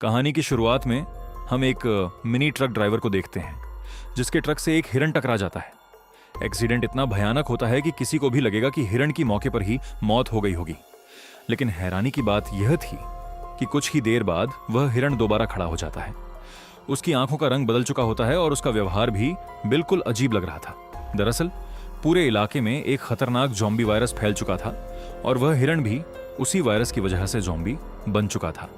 कहानी की शुरुआत में हम एक मिनी ट्रक ड्राइवर को देखते हैं जिसके ट्रक से एक हिरन टकरा जाता है। एक्सीडेंट इतना भयानक होता है कि किसी को भी लगेगा कि हिरन की मौके पर ही मौत हो गई होगी। लेकिन हैरानी की बात यह थी कि कुछ ही देर बाद वह हिरन दोबारा खड़ा हो जाता है। उसकी आंखों का रंग बदल चुका होता है और उसका व्यवहार भी बिल्कुल अजीब लग रहा था। दरअसल पूरे इलाके में एक खतरनाक ज़ॉम्बी वायरस फैल चुका था और वह हिरन भी उसी वायरस की वजह से ज़ॉम्बी बन चुका था।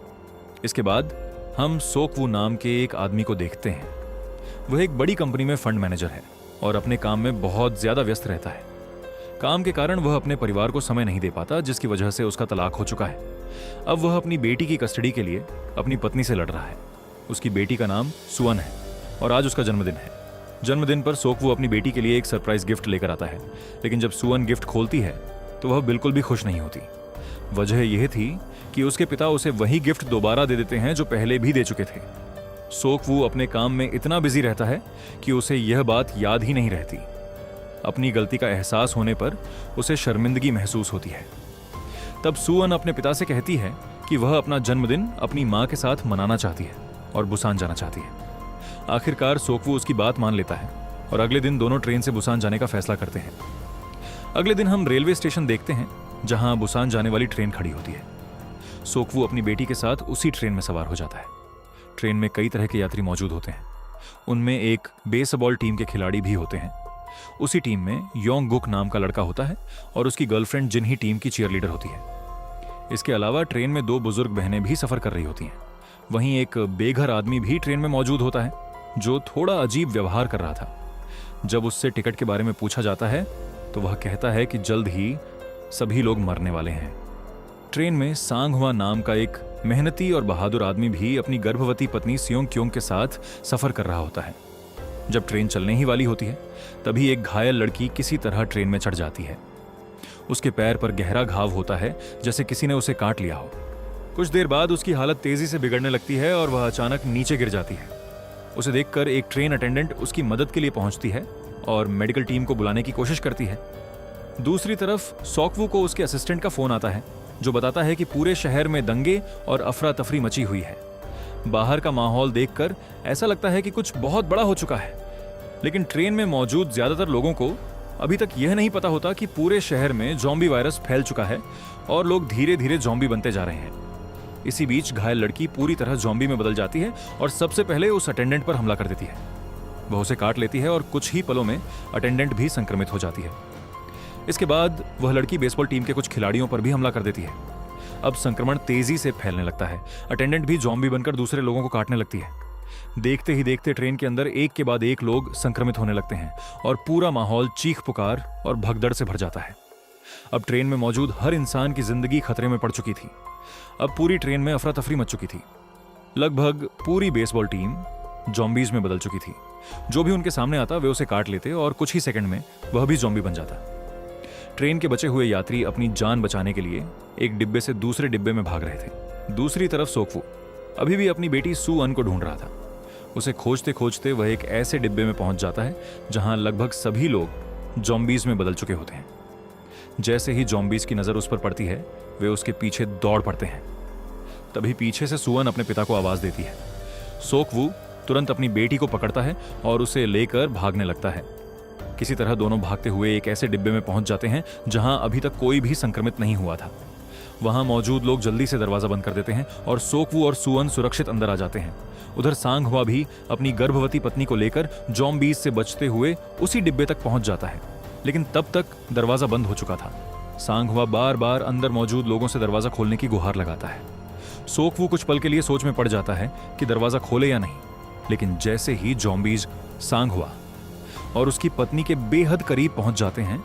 इसके बाद हम सोक वू नाम के एक आदमी को देखते हैं। वह एक बड़ी कंपनी में फंड मैनेजर है और अपने काम में बहुत ज्यादा व्यस्त रहता है। काम के कारण वह अपने परिवार को समय नहीं दे पाता, जिसकी वजह से उसका तलाक हो चुका है। अब वह अपनी बेटी की कस्टडी के लिए अपनी पत्नी से लड़ रहा है। उसकी बेटी का नाम सुअन है और आज उसका जन्मदिन है। जन्मदिन पर सोक वू अपनी बेटी के लिए एक सरप्राइज गिफ्ट लेकर आता है, लेकिन जब सुअन गिफ्ट खोलती है तो वह बिल्कुल भी खुश नहीं होती। वजह यह थी कि उसके पिता उसे वही गिफ्ट दोबारा दे देते हैं जो पहले भी दे चुके थे। सोक वू अपने काम में इतना बिजी रहता है कि उसे यह बात याद ही नहीं रहती। अपनी गलती का एहसास होने पर उसे शर्मिंदगी महसूस होती है। तब सुअन अपने पिता से कहती है कि वह अपना जन्मदिन अपनी मां के साथ मनाना चाहती है और बुसान जाना चाहती है। आखिरकार सोक वू उसकी बात मान लेता है और अगले दिन दोनों ट्रेन से बुसान जाने का फैसला करते हैं। अगले दिन हम रेलवे स्टेशन देखते हैं जहां बुसान जाने वाली ट्रेन खड़ी होती है। सोक वू अपनी बेटी के साथ उसी ट्रेन में सवार हो जाता है। ट्रेन में कई तरह के यात्री मौजूद होते हैं। उनमें एक बेसबॉल टीम के खिलाड़ी भी होते हैं। उसी टीम में योंग गुक नाम का लड़का होता है और उसकी गर्लफ्रेंड जिन ही टीम की चीयरलीडर होती है। इसके अलावा ट्रेन में दो बुजुर्ग बहनें भी सफर कर रही होती हैं। वहीं एक बेघर आदमी भी ट्रेन में मौजूद होता है जो थोड़ा अजीब व्यवहार कर रहा था। जब उससे टिकट के बारे में पूछा जाता है तो वह कहता है कि जल्द ही सभी लोग मरने वाले हैं। ट्रेन में सांग हुआ नाम का एक मेहनती और बहादुर आदमी भी अपनी गर्भवती पत्नी सियोंग क्योंग के साथ सफर कर रहा होता है। जब ट्रेन चलने ही वाली होती है तभी एक घायल लड़की किसी तरह ट्रेन में चढ़ जाती है। उसके पैर पर गहरा घाव होता है, जैसे किसी ने उसे काट लिया हो। कुछ देर बाद उसकी हालत तेजी से बिगड़ने लगती है और वह अचानक नीचे गिर जाती है। उसे देखकर एक ट्रेन अटेंडेंट उसकी मदद के लिए पहुंचती है और मेडिकल टीम को बुलाने की कोशिश करती है। दूसरी तरफ सोक वू को उसके असिस्टेंट का फोन आता है जो बताता है कि पूरे शहर में दंगे और अफरा तफरी मची हुई है। बाहर का माहौल देखकर ऐसा लगता है कि कुछ बहुत बड़ा हो चुका है, लेकिन ट्रेन में मौजूद ज्यादातर लोगों को अभी तक यह नहीं पता होता कि पूरे शहर में ज़ॉम्बी वायरस फैल चुका है और लोग धीरे धीरे ज़ॉम्बी बनते जा रहे हैं। इसी बीच घायल लड़की पूरी तरह ज़ॉम्बी में बदल जाती है और सबसे पहले उस अटेंडेंट पर हमला कर देती है। वह उसे काट लेती है और कुछ ही पलों में अटेंडेंट भी संक्रमित हो जाती है। इसके बाद वह लड़की बेसबॉल टीम के कुछ खिलाड़ियों पर भी हमला कर देती है। अब संक्रमण तेजी से फैलने लगता है। अटेंडेंट भी ज़ॉम्बी बनकर दूसरे लोगों को काटने लगती है। देखते ही देखते ट्रेन के अंदर एक के बाद एक लोग संक्रमित होने लगते हैं और पूरा माहौल चीख पुकार और भगदड़ से भर जाता है। अब ट्रेन में मौजूद हर इंसान की जिंदगी खतरे में पड़ चुकी थी। अब पूरी ट्रेन में अफरा तफरी मच चुकी थी। लगभग पूरी बेसबॉल टीम ज़ॉम्बीज में बदल चुकी थी। जो भी उनके सामने आता वे उसे काट लेते और कुछ ही सेकंड में वह भी ज़ॉम्बी बन जाता। ट्रेन के बचे हुए यात्री अपनी जान बचाने के लिए एक डिब्बे से दूसरे डिब्बे में भाग रहे थे। दूसरी तरफ सोक वू अभी भी अपनी बेटी सुअन को ढूंढ रहा था। उसे खोजते खोजते वह एक ऐसे डिब्बे में पहुंच जाता है जहां लगभग सभी लोग ज़ॉम्बीज में बदल चुके होते हैं। जैसे ही ज़ॉम्बीज की नजर उस पर पड़ती है वे उसके पीछे दौड़ पड़ते हैं। तभी पीछे से सुअन अपने पिता को आवाज देती है। सोक वू तुरंत अपनी बेटी को पकड़ता है और उसे लेकर भागने लगता है। किसी तरह दोनों भागते हुए एक ऐसे डिब्बे में पहुंच जाते हैं जहां अभी तक कोई भी संक्रमित नहीं हुआ था। वहां मौजूद लोग जल्दी से दरवाजा बंद कर देते हैं और सोक वू और सुअन सुरक्षित अंदर आ जाते हैं। उधर सांग हुआ भी अपनी गर्भवती पत्नी को लेकर ज़ॉम्बीज से बचते हुए उसी डिब्बे तक पहुंच जाता है, लेकिन तब तक दरवाजा बंद हो चुका था। सांग हुआ बार बार अंदर मौजूद लोगों से दरवाजा खोलने की गुहार लगाता है। सोक वू कुछ पल के लिए सोच में पड़ जाता है कि दरवाजा खोले या नहीं, लेकिन जैसे ही ज़ॉम्बीज सांग हुआ और उसकी पत्नी के बेहद करीब पहुंच जाते हैं,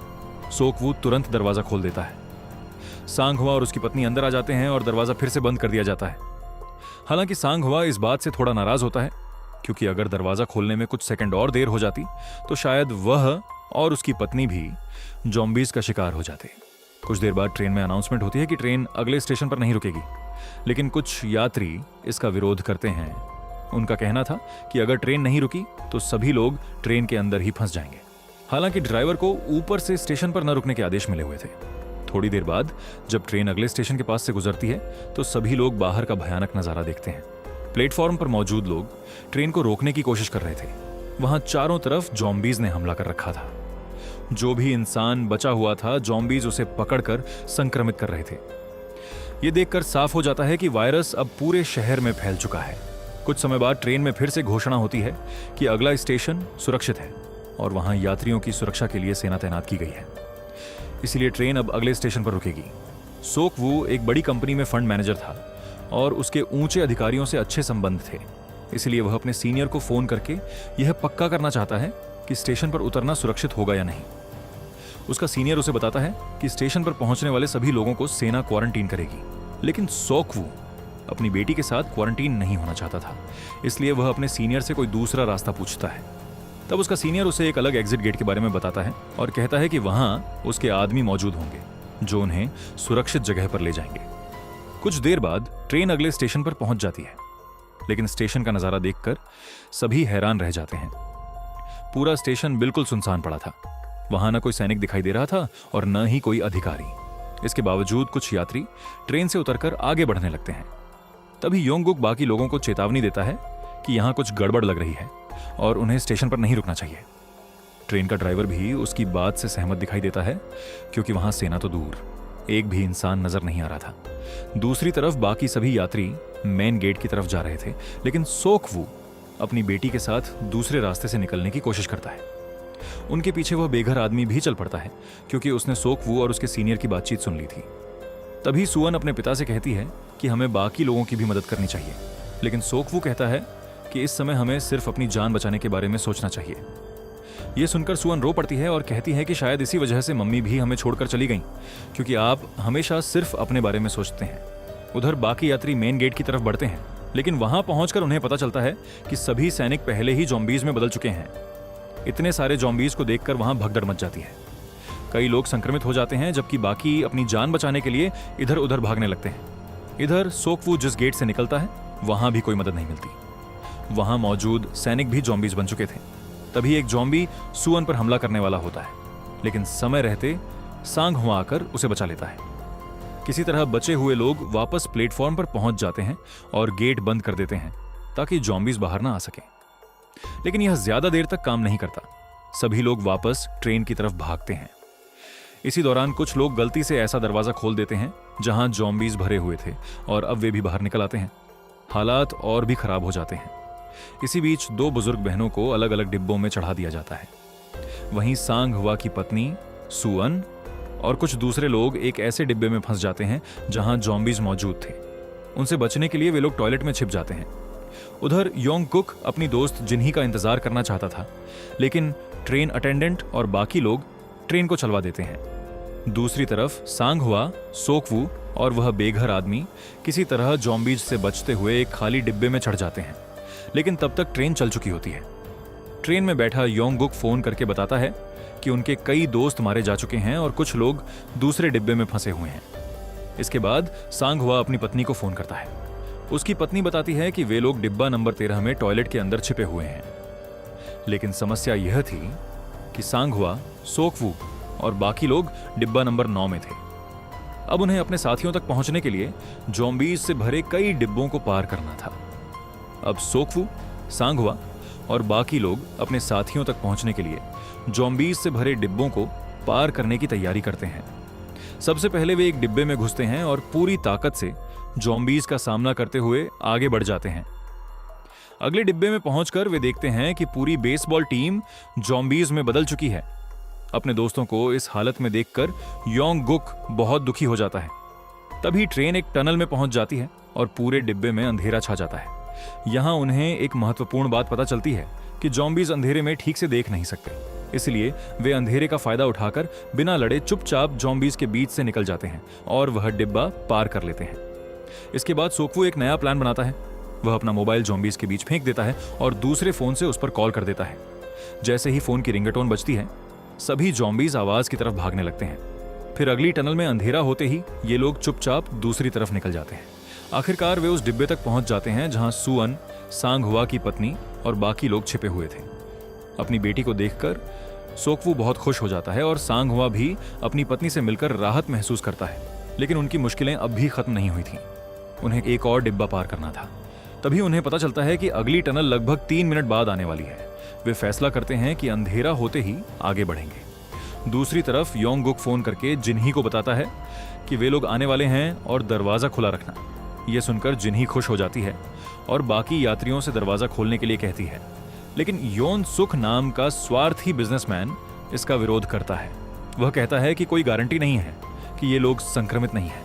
सोक वू तुरंत दरवाजा खोल देता है। सांग हुआ और उसकी पत्नी अंदर आ जाते हैं और दरवाजा फिर से बंद कर दिया जाता है। हालांकि सांग हुआ इस बात से थोड़ा नाराज होता है, क्योंकि अगर दरवाजा खोलने में कुछ सेकंड और देर हो जाती तो शायद वह और उसकी पत्नी भी ज़ॉम्बीज का शिकार हो जाते। कुछ देर बाद ट्रेन में अनाउंसमेंट होती है कि ट्रेन अगले स्टेशन पर नहीं रुकेगी, लेकिन कुछ यात्री इसका विरोध करते हैं। उनका कहना था कि अगर ट्रेन नहीं रुकी तो सभी लोग ट्रेन के अंदर ही फंस जाएंगे। हालांकि ड्राइवर को ऊपर से स्टेशन पर न रुकने के आदेश मिले हुए थे। थोड़ी देर बाद जब ट्रेन अगले स्टेशन के पास से गुजरती है तो सभी लोग बाहर का भयानक नजारा देखते हैं। प्लेटफॉर्म पर मौजूद लोग ट्रेन को रोकने की कोशिश कर रहे थे। वहां चारों तरफ जॉम्बीज ने हमला कर रखा था। जो भी इंसान बचा हुआ था, जॉम्बीज उसे पकड़कर संक्रमित कर रहे थे। यह देखकर साफ हो जाता है कि वायरस अब पूरे शहर में फैल चुका है। कुछ समय बाद ट्रेन में फिर से घोषणा होती है कि अगला स्टेशन सुरक्षित है और वहां यात्रियों की सुरक्षा के लिए सेना तैनात की गई है। इसलिए ट्रेन अब अगले स्टेशन पर रुकेगी। सोक वू एक बड़ी कंपनी में फंड मैनेजर था और उसके ऊंचे अधिकारियों से अच्छे संबंध थे। इसलिए वह अपने सीनियर को फोन करके यह पक्का करना चाहता है कि स्टेशन पर उतरना सुरक्षित होगा या नहीं। उसका सीनियर उसे बताता है कि स्टेशन पर पहुंचने वाले सभी लोगों को सेना क्वारंटीन करेगी, लेकिन सोक वू अपनी बेटी के साथ क्वारंटीन नहीं होना चाहता था। इसलिए वह अपने सीनियर से कोई दूसरा रास्ता पूछता है। तब उसका सीनियर उसे एक अलग एग्जिट गेट के बारे में बताता है और कहता है कि वहां उसके आदमी मौजूद होंगे जो उन्हें सुरक्षित जगह पर ले जाएंगे। कुछ देर बाद ट्रेन अगले स्टेशन पर पहुंच जाती है, लेकिन स्टेशन का नजारा देखकर सभी हैरान रह जाते हैं। पूरा स्टेशन बिल्कुल सुनसान पड़ा था। वहां न कोई सैनिक दिखाई दे रहा था और न ही कोई अधिकारी। इसके बावजूद कुछ यात्री ट्रेन से उतरकर आगे बढ़ने लगते हैं। तभी योंगुक बाकी लोगों को चेतावनी देता है कि यहां कुछ गड़बड़ लग रही है और उन्हें स्टेशन पर नहीं रुकना चाहिए। ट्रेन का ड्राइवर भी उसकी बात से सहमत दिखाई देता है, क्योंकि वहां सेना तो दूर, एक भी इंसान नजर नहीं आ रहा था। दूसरी तरफ बाकी सभी यात्री मेन गेट की तरफ जा रहे थे, लेकिन सोक वू अपनी बेटी के साथ दूसरे रास्ते से निकलने की कोशिश करता है। उनके पीछे वह बेघर आदमी भी चल पड़ता है, क्योंकि उसने सोक वू और उसके सीनियर की बातचीत सुन ली थी। तभी सुअन अपने पिता से कहती है कि हमें बाकी लोगों की भी मदद करनी चाहिए, लेकिन सोक वू कहता है कि इस समय हमें सिर्फ अपनी जान बचाने के बारे में सोचना चाहिए। यह सुनकर सुअन रो पड़ती है और कहती है कि शायद इसी वजह से मम्मी भी हमें छोड़कर चली गईं, क्योंकि आप हमेशा सिर्फ अपने बारे में सोचते हैं। उधर बाकी यात्री मेन गेट की तरफ बढ़ते हैं, लेकिन वहां पहुंचकर उन्हें पता चलता है कि सभी सैनिक पहले ही जॉम्बीज में बदल चुके हैं। इतने सारे जॉम्बीज को देखकर वहां भगदड़ मच जाती है। कई लोग संक्रमित हो जाते हैं, जबकि बाकी अपनी जान बचाने के लिए इधर उधर भागने लगते हैं। इधर सोक वू जिस गेट से निकलता है वहां भी कोई मदद नहीं मिलती। वहां मौजूद सैनिक भी जॉम्बीज बन चुके थे। तभी एक जॉम्बी सुअन पर हमला करने वाला होता है, लेकिन समय रहते सांग हुआ आकर उसे बचा लेता है। किसी तरह बचे हुए लोग वापस प्लेटफॉर्म पर पहुंच जाते हैं और गेट बंद कर देते हैं ताकि जॉम्बीज बाहर ना आ सके। लेकिन यह ज्यादा देर तक काम नहीं करता। सभी लोग वापस ट्रेन की तरफ भागते हैं। इसी दौरान कुछ लोग गलती से ऐसा दरवाजा खोल देते हैं जहां जॉम्बीज भरे हुए थे और अब वे भी बाहर निकल आते हैं। हालात और भी खराब हो जाते हैं। इसी बीच दो बुजुर्ग बहनों को अलग अलग डिब्बों में चढ़ा दिया जाता है। वहीं सांग हुआ की पत्नी सुअन और कुछ दूसरे लोग एक ऐसे डिब्बे में फंस जाते हैं जहां जॉम्बीज मौजूद थे। उनसे बचने के लिए वे लोग टॉयलेट में छिप जाते हैं। उधर योंगकुक अपनी दोस्त जिन्ही का इंतजार करना चाहता था, लेकिन ट्रेन अटेंडेंट और बाकी लोग ट्रेन को चलवा देते हैं। दूसरी तरफ सांग हुआ, सोकवू और वह बेघर आदमी किसी तरह जॉम्बीज से बचते हुए एक खाली डिब्बे में चढ़ जाते हैं, लेकिन तब तक ट्रेन चल चुकी होती है। ट्रेन में बैठा योंगकुक फोन करके बताता है कि उनके कई दोस्त मारे जा चुके हैं और कुछ लोग दूसरे डिब्बे में फंसे हुए हैं। इसके बाद सांग हुआ अपनी पत्नी को फोन करता है। उसकी पत्नी बताती है कि वे लोग डिब्बा नंबर 13 में टॉयलेट के अंदर छिपे हुए हैं। लेकिन समस्या यह थी कि सांग हुआ, सोकवू और बाकी लोग डिब्बा नंबर 9 में थे। अब उन्हें अपने साथियों तक पहुंचने के लिए जॉम्बीज से भरे कई डिब्बों को पार करना था। अब सोकवू, सांग हुआ और बाकी लोग अपने साथियों तक पहुंचने के लिए जॉम्बीज से भरे डिब्बों को पार करने की तैयारी करते हैं। सबसे पहले वे एक डिब्बे में घुसते हैं और पूरी ताकत से जॉम्बीज का सामना करते हुए आगे बढ़ जाते हैं। अगले डिब्बे में पहुंचकर वे देखते हैं कि पूरी बेसबॉल टीम जॉम्बीज में बदल चुकी है। अपने दोस्तों को इस हालत में देखकर योंगकुक बहुत दुखी हो जाता है। तभी ट्रेन एक टनल में पहुंच जाती है और पूरे डिब्बे में अंधेरा छा जाता है। यहां उन्हें एक महत्वपूर्ण बात पता चलती है कि जॉम्बीज अंधेरे में ठीक से देख नहीं सकते, इसलिए वे अंधेरे का फायदा उठाकर बिना लड़े चुपचाप जॉम्बीज के बीच से निकल जाते हैं और वह डिब्बा पार कर लेते हैं। इसके बाद सोकवू एक नया प्लान बनाता है। वह अपना मोबाइल जॉम्बीज के बीच फेंक देता है और दूसरे फोन से उस पर कॉल कर देता है। जैसे ही फोन की रिंगटोन बजती है, सभी जॉम्बीज आवाज की तरफ भागने लगते हैं। फिर अगली टनल में अंधेरा होते ही ये लोग चुपचाप दूसरी तरफ निकल जाते हैं। आखिरकार वे उस डिब्बे तक पहुंच जाते हैं जहां सुअन, सांग हुआ की पत्नी और बाकी लोग छिपे हुए थे। अपनी बेटी को देखकर सोकवू बहुत खुश हो जाता है और सांग हुआ भी अपनी पत्नी से मिलकर राहत महसूस करता है। लेकिन उनकी मुश्किलें अब भी खत्म नहीं हुई थीं। उन्हें एक और डिब्बा पार करना था। तभी उन्हें पता चलता है कि अगली टनल लगभग 3 मिनट बाद आने वाली है। वे फैसला करते हैं कि अंधेरा होते ही आगे बढ़ेंगे। दूसरी तरफ योंगगुक फोन करके जिन्ही को बताता है कि वे लोग आने वाले हैं और दरवाजा खुला रखना। यह सुनकर जिन्ही खुश हो जाती है और बाकी यात्रियों से दरवाजा खोलने के लिए कहती है, लेकिन योन सुख नाम का स्वार्थी बिजनेसमैन इसका विरोध करता है। वह कहता है कि कोई गारंटी नहीं है कि ये लोग संक्रमित नहीं हैं।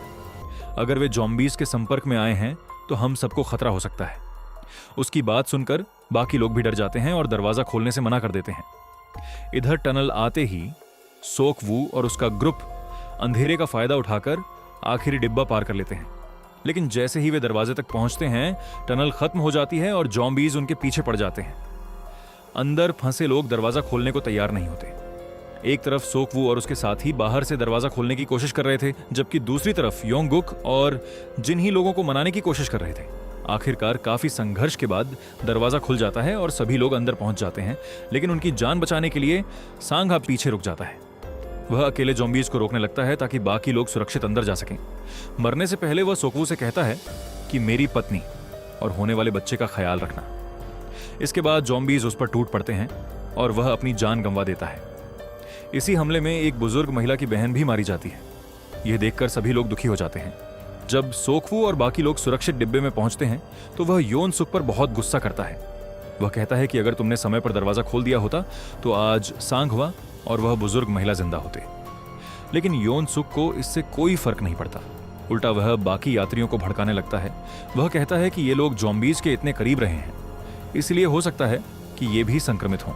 अगर वे ज़ॉम्बीज़ के संपर्क में आए हैं तो हम सबको खतरा हो सकता है। उसकी बात सुनकर बाकी लोग भी डर जाते हैं और दरवाजा खोलने से मना कर देते हैं। इधर टनल आते ही सोक वू और उसका ग्रुप अंधेरे का फायदा उठाकर आखिरी डिब्बा पार कर लेते हैं। लेकिन जैसे ही वे दरवाजे तक पहुंचते हैं, टनल खत्म हो जाती है और ज़ॉम्बीज़ उनके पीछे पड़ जाते हैं। अंदर फंसे लोग दरवाजा खोलने को तैयार नहीं होते। एक तरफ सोक वू और उसके साथी बाहर से दरवाजा खोलने की कोशिश कर रहे थे, जबकि दूसरी तरफ योंगगुक और जिन्ही लोगों को मनाने की कोशिश कर रहे थे। आखिरकार काफी संघर्ष के बाद दरवाजा खुल जाता है और सभी लोग अंदर पहुंच जाते हैं, लेकिन उनकी जान बचाने के लिए सांघा पीछे रुक जाता है। वह अकेले ज़ॉम्बीज़ को रोकने लगता है ताकि बाकी लोग सुरक्षित अंदर जा सकें। मरने से पहले वह सोकवू से कहता है कि मेरी पत्नी और होने वाले बच्चे का ख्याल रखना। इसके बाद ज़ॉम्बीज़ उस पर टूट पड़ते हैं और वह अपनी जान गंवा देता है। इसी हमले में एक बुजुर्ग महिला की बहन भी मारी जाती है। यह देखकर सभी लोग दुखी हो जाते हैं। जब सोकवू और बाकी लोग सुरक्षित डिब्बे में पहुंचते हैं तो वह योन सुक पर बहुत गुस्सा करता है। वह कहता है कि अगर तुमने समय पर दरवाजा खोल दिया होता तो आज सांघवा और वह बुजुर्ग महिला जिंदा होते। लेकिन योन सुक को इससे कोई फर्क नहीं पड़ता। उल्टा वह बाकी यात्रियों को भड़काने लगता है। वह कहता है कि ये लोग ज़ॉम्बीज़ के इतने करीब रहे हैं, इसलिए हो सकता है कि ये भी संक्रमित हों।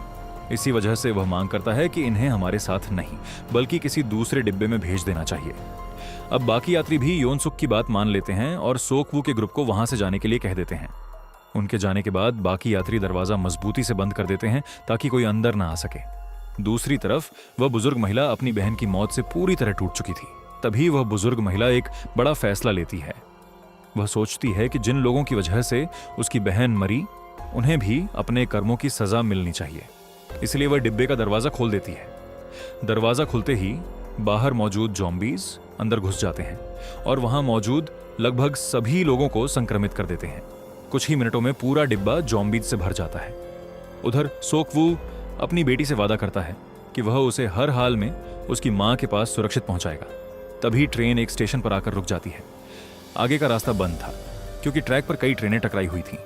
इसी वजह से वह मांग करता है कि इन्हें हमारे साथ नहीं बल्कि किसी दूसरे डिब्बे में भेज देना चाहिए। अब बाकी यात्री भी योन सुक की बात मान लेते हैं और सोकवू के ग्रुप को वहां से जाने के लिए कह देते हैं। उनके जाने के बाद बाकी यात्री दरवाजा मजबूती से बंद कर देते हैं ताकि कोई अंदर ना आ सके। दूसरी तरफ वह बुजुर्ग महिला अपनी बहन की मौत से पूरी तरह टूट चुकी थी। तभी वह बुजुर्ग महिला एक बड़ा फैसला लेती है। वह सोचती है कि जिन लोगों की वजह से उसकी बहन मरी, उन्हें भी अपने कर्मों की सजा मिलनी चाहिए। इसलिए वह डिब्बे का दरवाजा खोल देती है। दरवाजा खुलते ही बाहर मौजूद ज़ॉम्बीज़ अंदर घुस जाते हैं और वहां मौजूद लगभग सभी लोगों को संक्रमित कर देते हैं। कुछ ही मिनटों में पूरा डिब्बा ज़ॉम्बीज़ से भर जाता है। उधर सोकवू अपनी बेटी से वादा करता है कि वह उसे हर हाल में उसकी मां के पास सुरक्षित पहुंचाएगा। तभी ट्रेन एक स्टेशन पर आकर रुक जाती है। आगे का रास्ता बंद था क्योंकि ट्रैक पर कई ट्रेनें टकराई हुई थीं।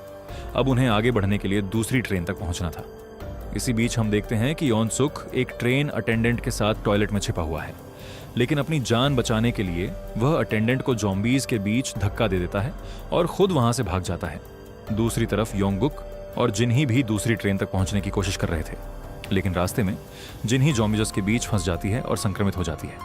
अब उन्हें आगे बढ़ने के लिए दूसरी ट्रेन तक पहुंचना था। इसी बीच हम देखते हैं कि योन सुक एक ट्रेन अटेंडेंट के साथ टॉयलेट में छिपा हुआ है, लेकिन अपनी जान बचाने के लिए वह अटेंडेंट को ज़ॉम्बीज़ के बीच धक्का दे देता है और खुद वहां से भाग जाता है। दूसरी तरफ योंगगुक और जिन्ही भी दूसरी ट्रेन तक पहुंचने की कोशिश कर रहे थे, लेकिन रास्ते में जिन्ही ज़ॉम्बीज़ के बीच फंस जाती है और संक्रमित हो जाती है।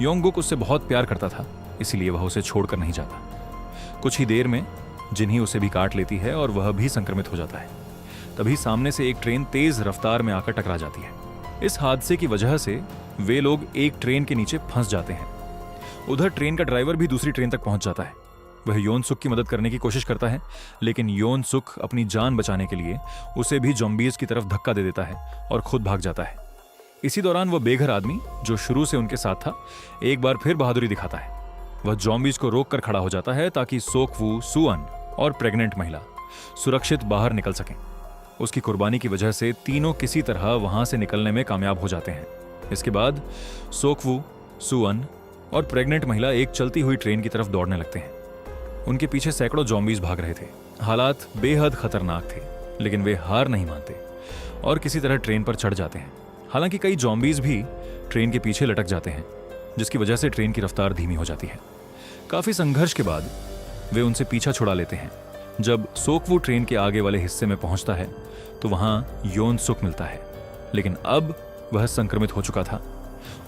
योंगगुक उससे बहुत प्यार करता था, इसीलिए वह उसे छोड़कर नहीं जाता। कुछ ही देर में जिन्ही उसे भी काट लेती है और वह भी संक्रमित हो जाता है। तभी सामने से एक ट्रेन तेज रफ्तार में आकर टकरा जाती है। इस हादसे की वजह से वे लोग एक ट्रेन के नीचे फंस जाते हैं। उधर ट्रेन का ड्राइवर भी दूसरी ट्रेन तक पहुंच जाता है। वह योन सुक की मदद करने की कोशिश करता है, लेकिन योन सुक अपनी जान बचाने के लिए उसे भी ज़ॉम्बीज़ की तरफ धक्का दे देता है और खुद भाग जाता है। इसी दौरान वह बेघर आदमी जो शुरू से उनके साथ था, एक बार फिर बहादुरी दिखाता है। वह ज़ॉम्बीज़ को रोक कर खड़ा हो जाता है ताकि सोकवू, सुअन और प्रेग्नेंट महिला सुरक्षित बाहर निकल सकें। उसकी कुर्बानी की वजह से तीनों किसी तरह वहां से निकलने में कामयाब हो जाते हैं। इसके बाद सोकवू, सुअन और प्रेग्नेंट महिला एक चलती हुई ट्रेन की तरफ दौड़ने लगते हैं। उनके पीछे सैकड़ों ज़ॉम्बीज़ भाग रहे थे। हालात बेहद खतरनाक थे, लेकिन वे हार नहीं मानते और किसी तरह ट्रेन पर चढ़ जाते हैं। हालांकि कई ज़ॉम्बीज़ भी ट्रेन के पीछे लटक जाते हैं, जिसकी वजह से ट्रेन की रफ्तार धीमी हो जाती है। काफ़ी संघर्ष के बाद वे उनसे पीछा छुड़ा लेते हैं। जब सोकवू ट्रेन के आगे वाले हिस्से में पहुंचता है तो वहां योन सुक मिलता है, लेकिन अब वह संक्रमित हो चुका था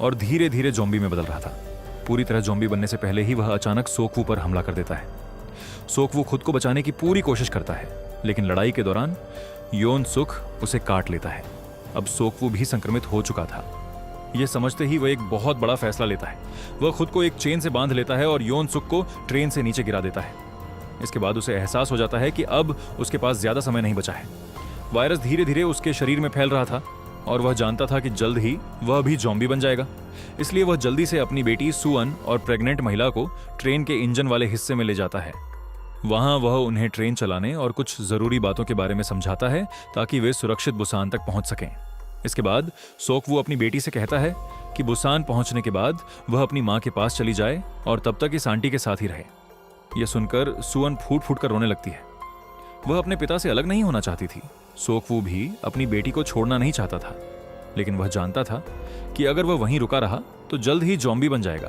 और धीरे धीरे ज़ॉम्बी में बदल रहा था। पूरी तरह ज़ॉम्बी बनने से पहले ही वह अचानक सोकवू पर हमला कर देता है। सोकवू खुद को बचाने की पूरी कोशिश करता है, लेकिन लड़ाई के दौरान योन सुक उसे काट लेता है। अब सोकवू भी संक्रमित हो चुका था। यह समझते ही वह एक बहुत बड़ा फैसला लेता है। वह खुद को एक चेन से बांध लेता है और योन सुक को ट्रेन से नीचे गिरा देता है। इसके बाद उसे एहसास हो जाता है कि अब उसके पास ज्यादा समय नहीं बचा है। वायरस धीरे धीरे उसके शरीर में फैल रहा था और वह जानता था कि जल्द ही वह भी ज़ॉम्बी बन जाएगा। इसलिए वह जल्दी से अपनी बेटी सुअन और प्रेग्नेंट महिला को ट्रेन के इंजन वाले हिस्से में ले जाता है। वहां वह उन्हें ट्रेन चलाने और कुछ जरूरी बातों के बारे में समझाता है ताकि वे सुरक्षित बुसान तक पहुंच सकें। इसके बाद सोकवू अपनी बेटी से कहता है कि बुसान पहुंचने के बाद वह अपनी मां के पास चली जाए और तब तक इस आंटी के साथ ही रहे। यह सुनकर सुअन फूट फूट कर रोने लगती है। वह अपने पिता से अलग नहीं होना चाहती थी। सोकवू भी अपनी बेटी को छोड़ना नहीं चाहता था, लेकिन वह जानता था कि अगर वह वहीं रुका रहा तो जल्द ही जॉम्बी बन जाएगा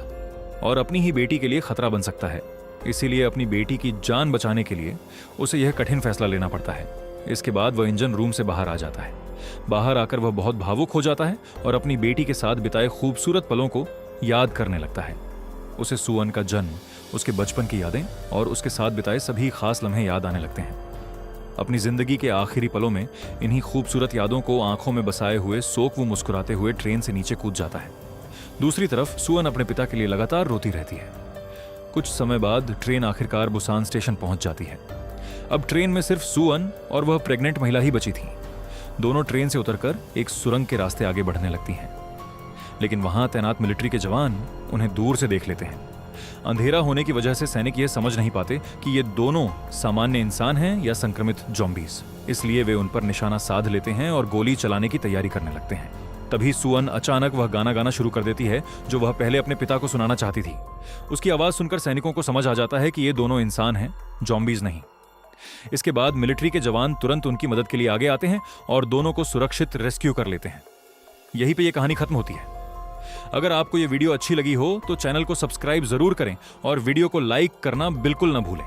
और अपनी ही बेटी के लिए खतरा बन सकता है। इसीलिए अपनी बेटी की जान बचाने के लिए उसे यह कठिन फैसला लेना पड़ता है। इसके बाद वह इंजन रूम से बाहर आ जाता है। बाहर आकर वह बहुत भावुक हो जाता है और अपनी बेटी के साथ बिताए खूबसूरत पलों को याद करने लगता है। उसे सुअन का जन्म, उसके बचपन की यादें और उसके साथ बिताए सभी खास लम्हे याद आने लगते हैं। अपनी जिंदगी के आखिरी पलों में इन्हीं खूबसूरत यादों को आंखों में बसाए हुए सोकवू मुस्कुराते हुए ट्रेन से नीचे कूद जाता है। दूसरी तरफ सुअन अपने पिता के लिए लगातार रोती रहती है। कुछ समय बाद ट्रेन आखिरकार बुसान स्टेशन पहुंच जाती है। अब ट्रेन में सिर्फ सुअन और वह प्रेग्नेंट महिला ही बची थी। दोनों ट्रेन से उतरकर एक सुरंग के रास्ते आगे बढ़ने लगती हैं, लेकिन वहां तैनात मिलिट्री के जवान उन्हें दूर से देख लेते हैं। अंधेरा होने की वजह से सैनिक यह समझ नहीं पाते कि ये दोनों सामान्य इंसान हैं या संक्रमित जॉम्बीज। इसलिए वे उन पर निशाना साध लेते हैं और गोली चलाने की तैयारी करने लगते हैं। तभी सुअन अचानक वह गाना गाना शुरू कर देती है जो वह पहले अपने पिता को सुनाना चाहती थी। उसकी आवाज सुनकर सैनिकों को समझ आ जाता है कि ये दोनों इंसान हैं, जॉम्बीज नहीं। इसके बाद मिलिट्री के जवान तुरंत उनकी मदद के लिए आगे आते हैं और दोनों को सुरक्षित रेस्क्यू कर लेते हैं। यहीं पे ये कहानी खत्म होती है। अगर आपको ये वीडियो अच्छी लगी हो तो चैनल को सब्सक्राइब जरूर करें और वीडियो को लाइक करना बिल्कुल ना भूलें।